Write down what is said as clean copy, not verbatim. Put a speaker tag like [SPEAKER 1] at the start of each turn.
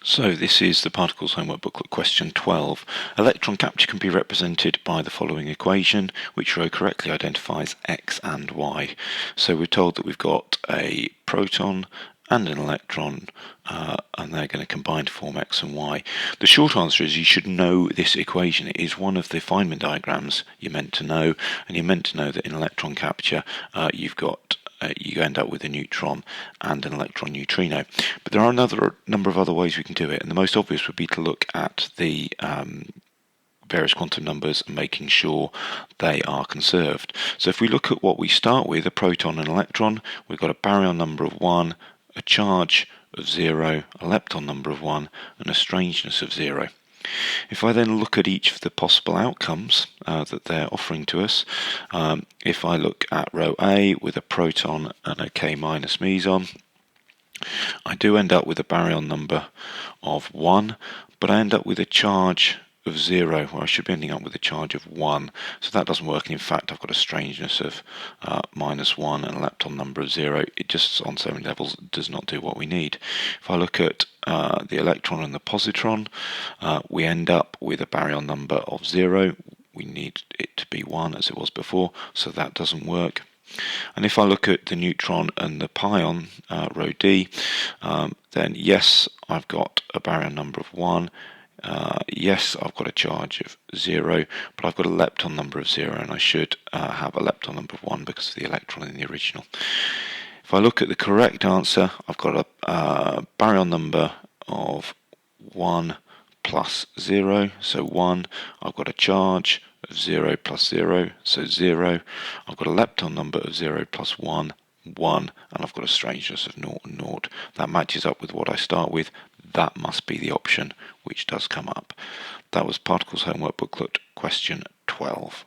[SPEAKER 1] So this is the Particles Homework Booklet question 12. Electron capture can be represented by the following equation, which row correctly identifies x and y. So we're told that we've got a proton and an electron, and they're going to combine to form x and y. The short answer is you should know this equation. It is one of the Feynman diagrams you're meant to know, and you're meant to know that in electron capture you end up with a neutron and an electron neutrino. But there are another number of other ways we can do it, and the most obvious would be to look at the various quantum numbers and making sure they are conserved. So if we look at what we start with, a proton and electron, we've got a baryon number of 1, a charge of 0, a lepton number of 1, and a strangeness of 0. If I then look at each of the possible outcomes that they're offering to us, if I look at row A with a proton and a K minus meson, I do end up with a baryon number of 1, but I end up with a charge of 0, where I should be ending up with a charge of 1, so that doesn't work, and in fact I've got a strangeness of -1 and a lepton number of 0. It just, on so many levels, does not do what we need. If I look at the electron and the positron, we end up with a baryon number of 0. We need it to be 1 as it was before, so that doesn't work. And if I look at the neutron and the pion, row D, then yes, I've got a baryon number of 1. Yes, I've got a charge of 0, but I've got a lepton number of 0, and I should have a lepton number of 1 because of the electron in the original. If I look at the correct answer, I've got a baryon number of 1 plus 0, so 1. I've got a charge of 0 plus 0, so 0. I've got a lepton number of 0 plus 1, 1, and I've got a strangeness of 0 and 0. That matches up with what I start with. That must be the option which does come up. That was Particles Homework Booklet question 12.